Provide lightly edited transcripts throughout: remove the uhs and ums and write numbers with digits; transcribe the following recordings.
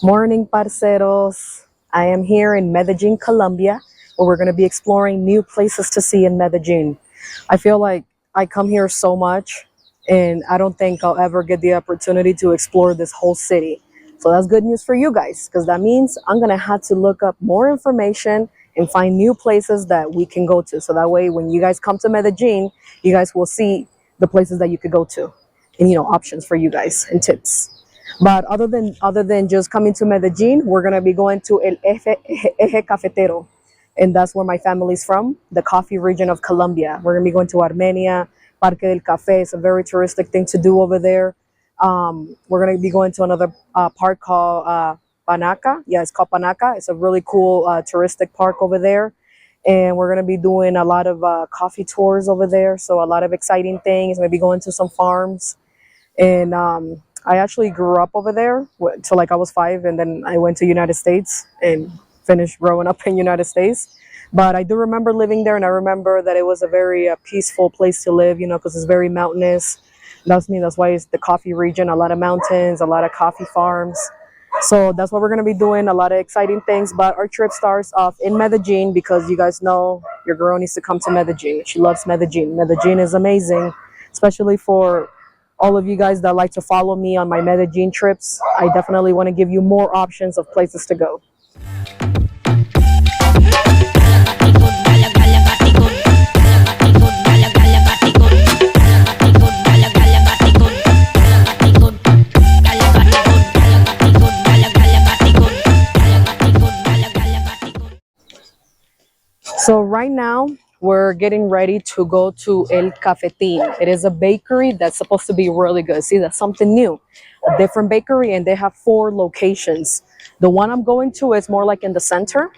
Morning, parceros. I am here in Medellin, Colombia, where we're going to be exploring new places to see in Medellin. I feel like I come here so much, and I don't think I'll ever get the opportunity to explore this whole city. So that's good news for you guys, because that means I'm going to have to look up more information and find new places that we can go to. So that way, when you guys come to Medellin, you guys will see the places that you could go to, and options for you guys and tips. But other than just coming to Medellin, we're gonna be going to Eje Cafetero, and that's where my family's from, the coffee region of Colombia. We're gonna be going to Armenia, Parque del Café. It's a very touristic thing to do over there. We're gonna be going to another park called Panaca. Yeah, it's called Panaca. It's a really cool touristic park over there, and we're gonna be doing a lot of coffee tours over there. So a lot of exciting things. Maybe going to some farms and I actually grew up over there till like I was 5, and then I went to United States and finished growing up in United States. But I do remember living there, and I remember that it was a very peaceful place to live, because it's very mountainous. That's why it's the coffee region, a lot of mountains, a lot of coffee farms. So that's what we're going to be doing, a lot of exciting things. But our trip starts off in Medellin, because you guys know your girl needs to come to Medellin. She loves Medellin. Medellin is amazing, especially for all of you guys that like to follow me on my Medellin trips. I definitely want to give you more options of places to go. So right now, we're getting ready to go to El Cafetín. It is a bakery that's supposed to be really good. See, that's something new, a different bakery, and they have 4 locations. The one I'm going to is more like in the center,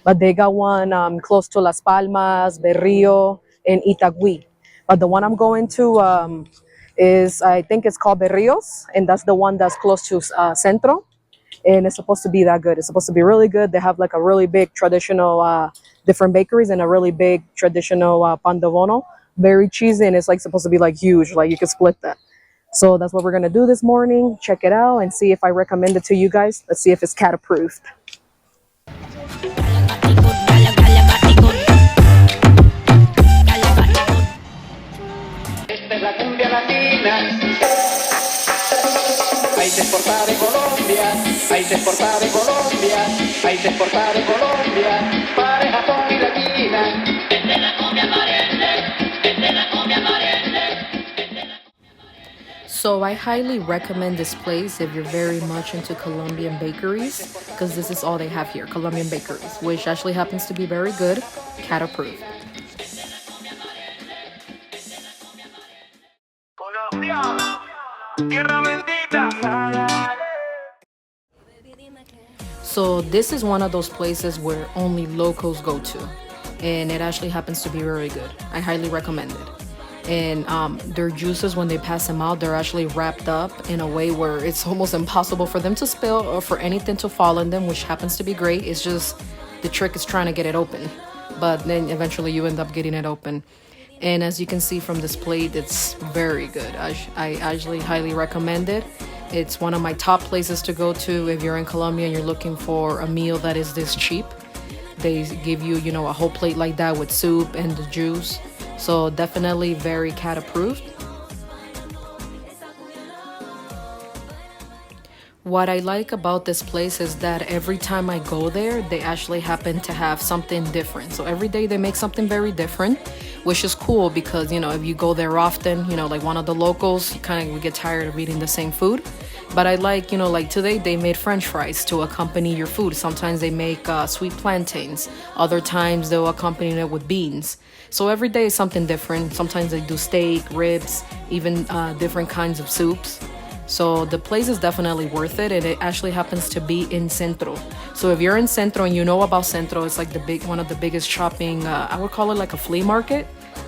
but they got one close to Las Palmas, Berrio, and Itagüí. But the one I'm going to I think it's called Berrios, and that's the one that's close to Centro. And it's supposed to be that good. It's supposed to be really good. They have like a really big traditional different bakeries and a really big traditional pan de bono, very cheesy, and it's like supposed to be like huge, like you could split that. So that's what we're gonna do this morning. Check it out and see if I recommend it to you guys. Let's see if it's cat approved. Países exportados de Colombia, países exportados de Colombia, países exportados de Colombia, pareja son y latina. Desde la cumbia aparente, desde la cumbia aparente. So I highly recommend this place if you're very much into Colombian bakeries, because this is all they have here, Colombian bakeries, which actually happens to be very good, cat approved. Colombia, tierra bendita. So this is one of those places where only locals go to, and it actually happens to be very good. I highly recommend it. And their juices, when they pass them out, they're actually wrapped up in a way where it's almost impossible for them to spill or for anything to fall in them, which happens to be great. It's just the trick is trying to get it open, but then eventually you end up getting it open. And as you can see from this plate, it's very good. I actually highly recommend it. It's one of my top places to go to if you're in Colombia and you're looking for a meal that is this cheap. They give you, a whole plate like that with soup and the juice. So definitely very cat approved. What I like about this place is that every time I go there, they actually happen to have something different. So every day they make something very different, which is cool because, if you go there often, like one of the locals, you kind of get tired of eating the same food. But I like, like today they made French fries to accompany your food. Sometimes they make sweet plantains. Other times they'll accompany it with beans. So every day is something different. Sometimes they do steak, ribs, even different kinds of soups. So the place is definitely worth it, and it actually happens to be in Centro. So if you're in Centro and you know about Centro, it's like one of the biggest shopping, I would call it like a flea market.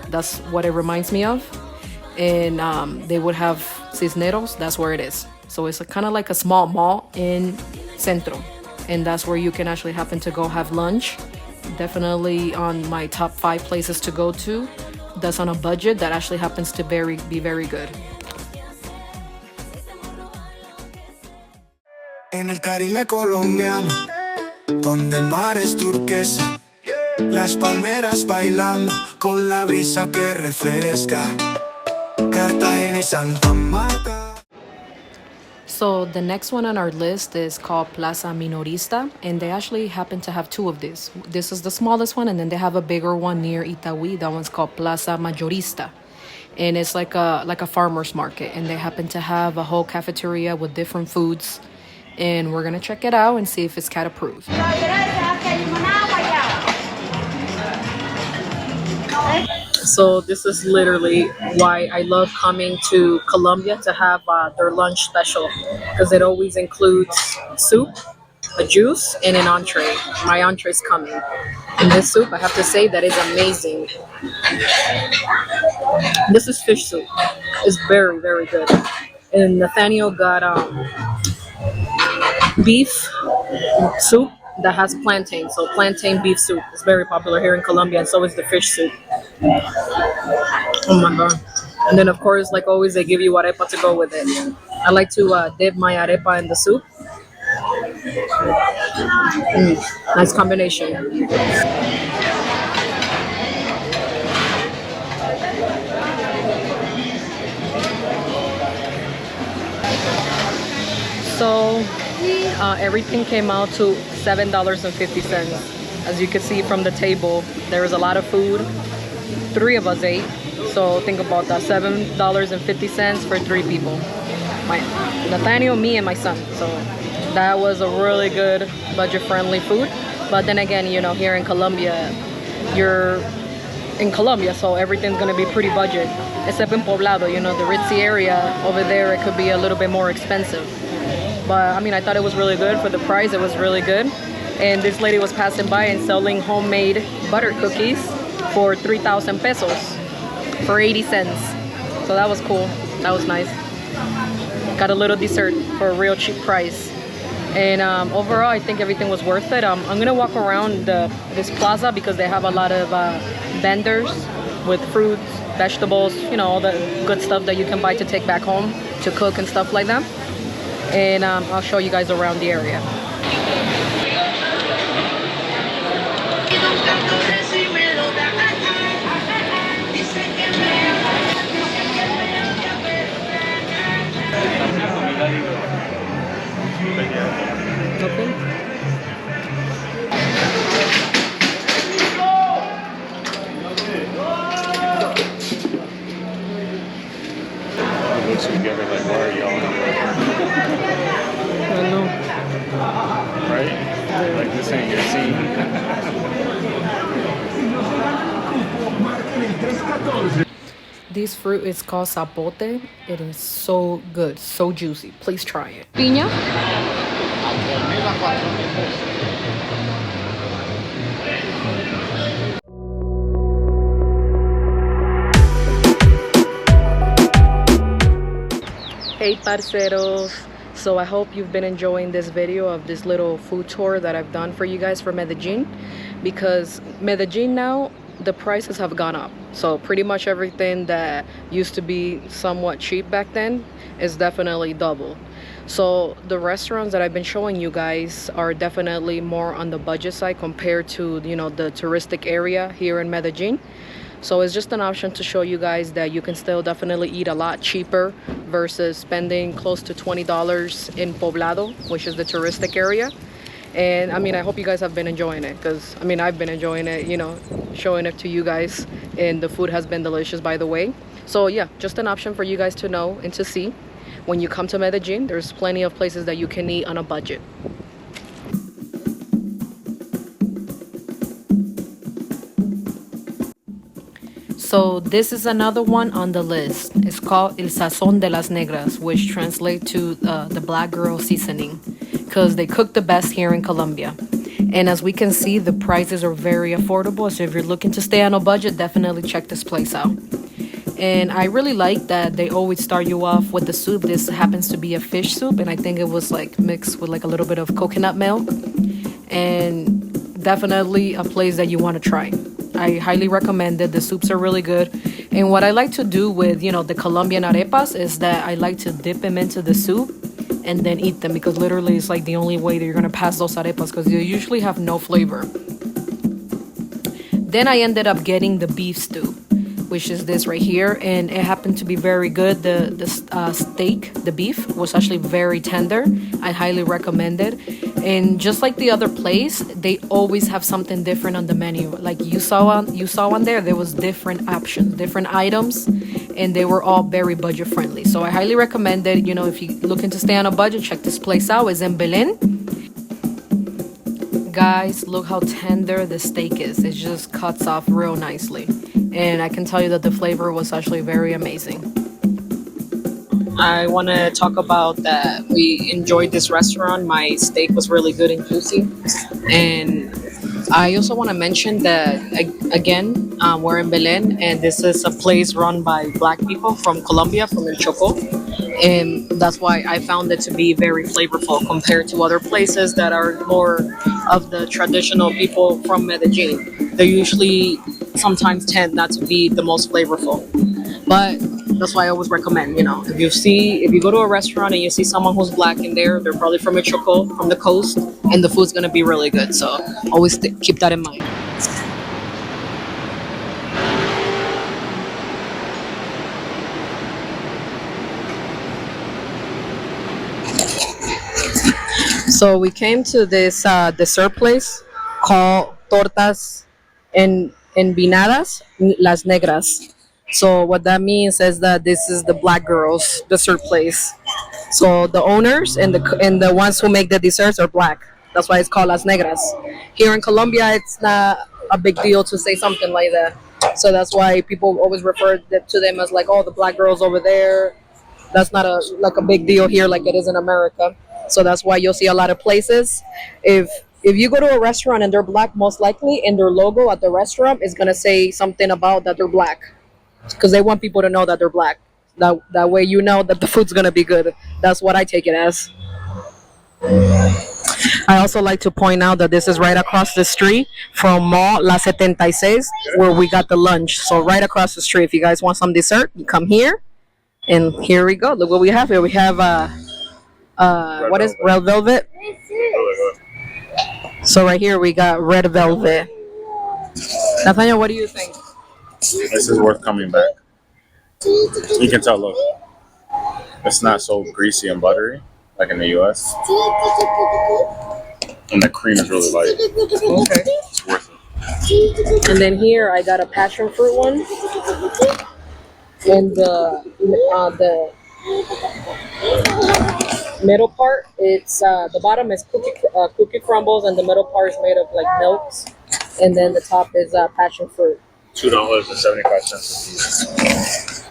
That's what it reminds me of. And they would have Cisneros, that's where it is. So it's kind of like a small mall in Centro. And that's where you can actually happen to go have lunch. Definitely on my top 5 places to go to. That's on a budget that actually happens to be very good. En el Caribe colombiano, donde el mar es turquesa, las palmeras bailando con la brisa que refresca. Cartagena y Santa Marta. So the next one on our list is called Plaza Minorista, and they actually happen to have two of these. This is the smallest one, and then they have a bigger one near Itaúí. That one's called Plaza Majorista, and it's like a farmer's market, and they happen to have a whole cafeteria with different foods, and we're gonna check it out and see if it's cat approved. So this is literally why I love coming to Colombia to have their lunch special, because it always includes soup, a juice, and an entree. My entree's coming. And this soup, I have to say, that is amazing. This is fish soup. It's very, very good. And Nathaniel got beef soup that has plantain. So plantain beef soup is very popular here in Colombia, and so is the fish soup. Oh my god. And then of course, like always, they give you arepa to go with it. I like to dip my arepa in the soup. Nice combination. So everything came out to $7.50. As you can see from the table, there was a lot of food. 3 of us ate, so think about that, $7.50 for 3 people. My Nathaniel, me, and my son. So that was a really good budget-friendly food. But then again, you know, here in Colombia, you're in Colombia, so everything's gonna be pretty budget, except in Poblado. You know, the ritzy area over there, it could be a little bit more expensive. But I mean, I thought it was really good for the price. It was really good. And this lady was passing by and selling homemade butter cookies for 3,000 pesos for 80 cents. So that was cool. That was nice. Got a little dessert for a real cheap price. And overall, I think everything was worth it. I'm gonna walk around this plaza because they have a lot of vendors with fruits, vegetables, you know, all the good stuff that you can buy to take back home to cook and stuff like that. And I'll show you guys around the area. Okay. Mix together like Mario. I know. Right? Like this ain't your scene. This fruit is called zapote. It is so good, so juicy. Please try it. Piña. Hey parceros. So I hope you've been enjoying this video of this little food tour that I've done for you guys for Medellin, because Medellin now, the prices have gone up. So pretty much everything that used to be somewhat cheap back then is definitely double. So the restaurants that I've been showing you guys are definitely more on the budget side compared to, you know, the touristic area here in Medellin. So it's just an option to show you guys that you can still definitely eat a lot cheaper versus spending close to $20 in Poblado, which is the touristic area. And I mean, I hope you guys have been enjoying it, because I mean, I've been enjoying it, you know, showing it to you guys, and the food has been delicious, by the way. So yeah, just an option for you guys to know and to see. When you come to Medellin, there's plenty of places that you can eat on a budget. So this is another one on the list. It's called El Sazon de las Negras, which translates to the black girl seasoning, because they cook the best here in Colombia. And as we can see, the prices are very affordable. So if you're looking to stay on a budget, definitely check this place out. And I really like that they always start you off with the soup. This happens to be a fish soup, and I think it was like mixed with like a little bit of coconut milk. And definitely a place that you want to try. I highly recommend it. The soups are really good. And what I like to do with, you know, the Colombian arepas is that I like to dip them into the soup and then eat them, because literally it's like the only way that you're gonna pass those arepas, because they usually have no flavor. Then I ended up getting the beef stew, which is this right here, and it happened to be very good. The steak, the beef, was actually very tender. I highly recommend it. And just like the other place, they always have something different on the menu. Like you saw on there, there was different options, different items, and they were all very budget friendly. So I highly recommend it. You know, if you're looking to stay on a budget, check this place out. It's in Belen. Guys, look how tender the steak is. It just cuts off real nicely. And I can tell you that the flavor was actually very amazing. I want to talk about that we enjoyed this restaurant. My steak was really good and juicy. And I also want to mention that, again, we're in Belen, and this is a place run by Black people from Colombia, from El Choco. And that's why I found it to be very flavorful compared to other places that are more of the traditional people from Medellin. They usually sometimes tend not to be the most flavorful. But that's why I always recommend, you know, if you go to a restaurant and you see someone who's Black in there, they're probably from El Choco, from the coast, and the food's gonna be really good. So always keep that in mind. So we came to this dessert place called Tortas Envinadas Las Negras. So what that means is that this is the Black girls dessert place. So the owners and the ones who make the desserts are Black. That's why it's called Las Negras. Here in Colombia, it's not a big deal to say something like that. So that's why people always refer to them as like, oh, the Black girls over there. That's not a big deal here like it is in America. So that's why you'll see a lot of places. If you go to a restaurant and they're Black, most likely in their logo at the restaurant is gonna say something about that they're Black, because they want people to know that they're Black. That way you know that the food's gonna be good. That's what I take it as. I also like to point out that this is right across the street from Mall La 76, where we got the lunch. So right across the street. If you guys want some dessert, you come here. And here we go. Look what we have here. We have what is red velvet? So right here we got red velvet. Nathaniel, what do you think? This is worth coming back. You can tell, look, it's not so greasy and buttery like in the US. And the cream is really light. Okay. It's worth it. And then here I got a passion fruit one. And the middle part, it's the bottom is cookie crumbles, and the middle part is made of like milks, and then the top is passion fruit. $2.75 a piece.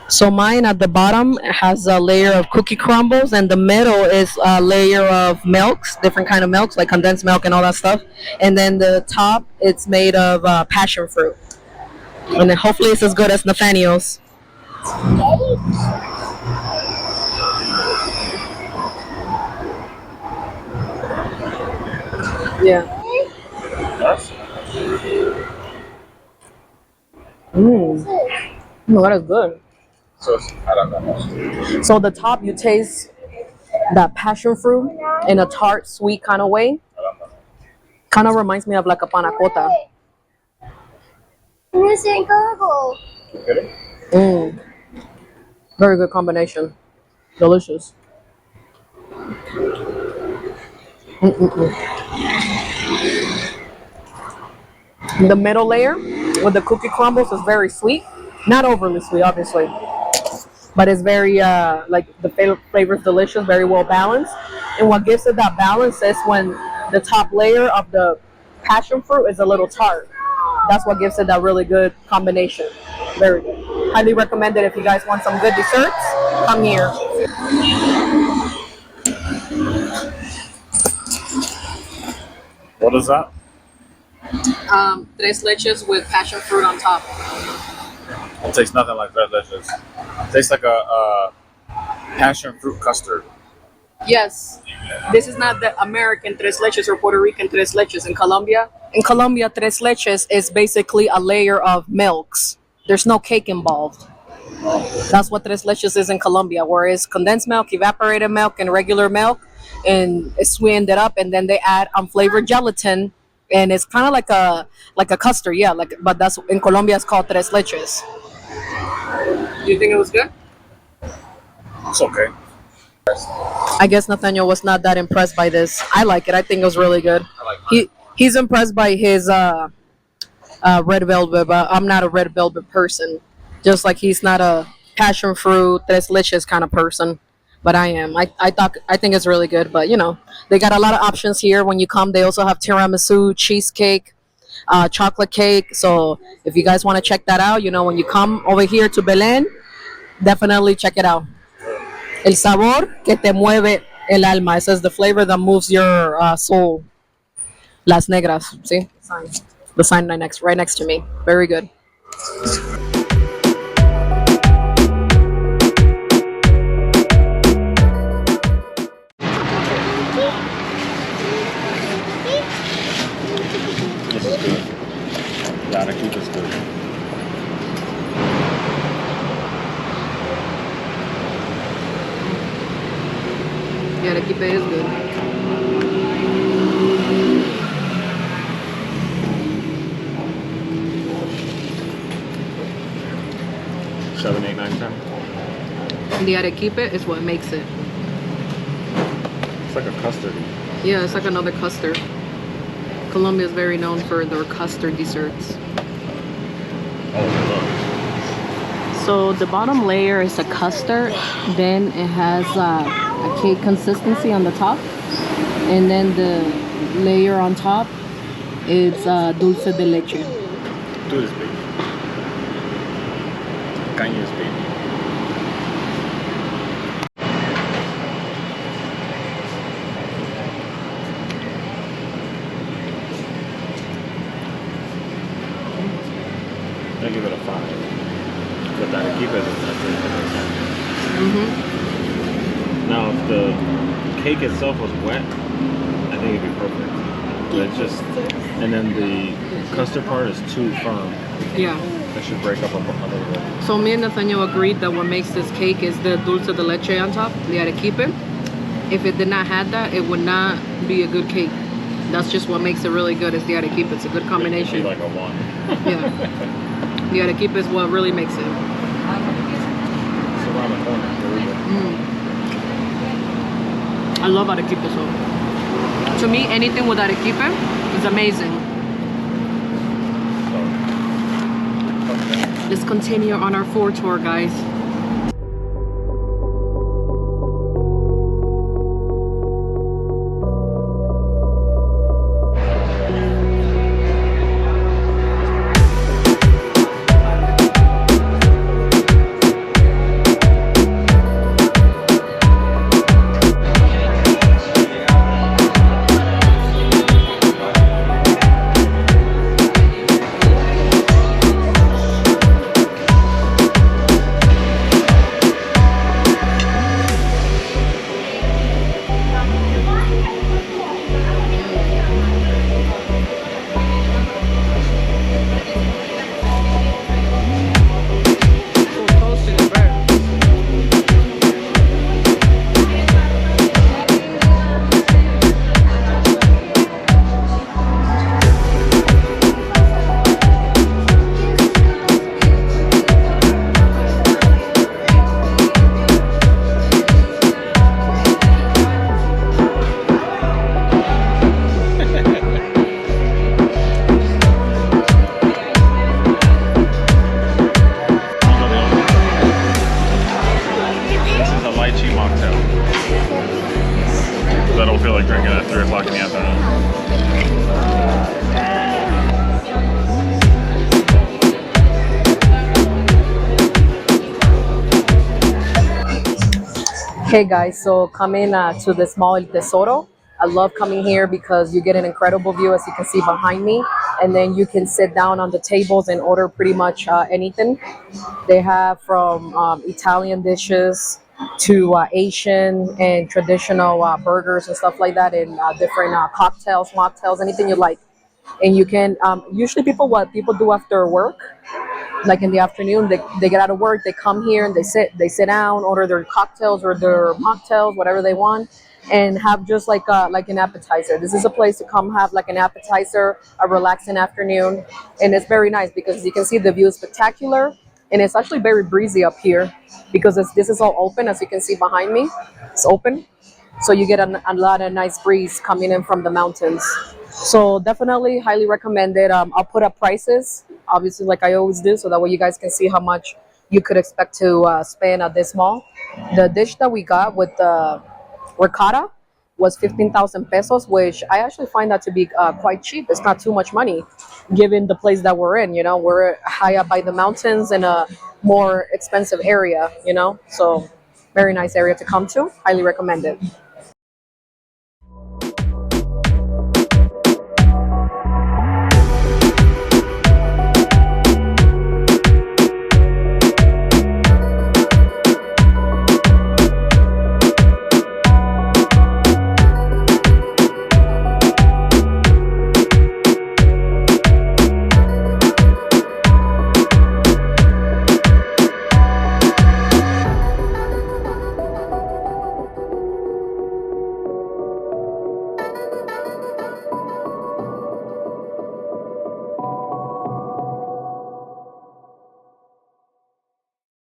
So mine at the bottom has a layer of cookie crumbles, and the middle is a layer of milks, different kind of milks like condensed milk and all that stuff, and then the top it's made of passion fruit, and then hopefully it's as good as Nathaniel's. Yeah. Oh, that is good. So I don't know. So the top, you taste that passion fruit in a tart, sweet kind of way. Kind of reminds me of like a panna cotta. Very good combination. Delicious. The middle layer with the cookie crumbles is very sweet. Not overly sweet, obviously. But it's very, like the flavor is delicious, very well balanced. And what gives it that balance is when the top layer of the passion fruit is a little tart. That's what gives it that really good combination. Very good. Highly recommend it if you guys want some good desserts. Come here. What is that? Tres leches with passion fruit on top. It tastes nothing like red leches. It tastes like a passion fruit custard. Yes, this is not the American tres leches or Puerto Rican tres leches. In Colombia, tres leches is basically a layer of milks. There's no cake involved. That's what tres leches is in Colombia, where it's condensed milk, evaporated milk, and regular milk, and it's sweetened it up, and then they add unflavored gelatin, and it's kind of like a custard, yeah. Like, but that's in Colombia, it's called tres leches. Do you think it was good? It's okay. I guess Nathaniel was not that impressed by this. I like it. I think it was really good. He's impressed by his red velvet, but I'm not a red velvet person. Just like he's not a passion fruit, tres leches kind of person, but I am. I think it's really good. But you know, they got a lot of options here. When you come, they also have tiramisu, cheesecake, chocolate cake. So if you guys want to check that out, you know, when you come over here to Belen, definitely check it out. El sabor que te mueve el alma. It says the flavor that moves your soul. Las negras. See? The sign right next to me. Very good. This is good. Yeah, the keep is good. Yeah, the kipe is good. Seven, eight, nine, 10. The arequipe is what makes it. It's like a custard. Yeah, it's like another custard. Colombia is very known for their custard desserts. Oh, So the bottom layer is a custard, then it has a cake consistency on the top, and then the layer on top is dulce de leche. look. Do this, baby. Cañas, baby. I give it a 5. But the arequipe is Mm-hmm. Now, if the cake itself was wet, I think it'd be perfect. But it's just, and then the custard part is too firm. Yeah. That should break up a little bit. So me and Nathaniel agreed that what makes this cake is the dulce de leche on top, the arequipe. If it did not have that, it would not be a good cake. That's just what makes it really good is the arequipe. It's a good combination. It'd be like a 1. Yeah. The arequipe is what really makes it. It's around the corner. There we go. I love arequipe, so to me, anything with arequipe is amazing. Let's continue on our food tour, guys. Okay, guys, so coming to this mall, El Tesoro. I love coming here because you get an incredible view, as you can see behind me, and then you can sit down on the tables and order pretty much anything. They have from Italian dishes to Asian and traditional burgers and stuff like that, and different cocktails, mocktails, anything you like. and you can usually people do after work, like in the afternoon, they get out of work, they come here and they sit down, order their cocktails or their mocktails, whatever they want, and have just like an appetizer. This is a place to come have like an appetizer, a relaxing afternoon, and it's very nice because you can see the view is spectacular, and it's actually very breezy up here because this is all open, as you can see behind me. It's open, so you get a lot of nice breeze coming in from the mountains. So definitely highly recommend it. I'll put up prices, obviously, like I always do, so that way you guys can see how much you could expect to spend at this mall. The dish that we got with the ricotta was 15,000 pesos, which I actually find that to be quite cheap. It's not too much money given the place that we're in. We're high up by the mountains in a more expensive area, so very nice area to come to. Highly recommend it.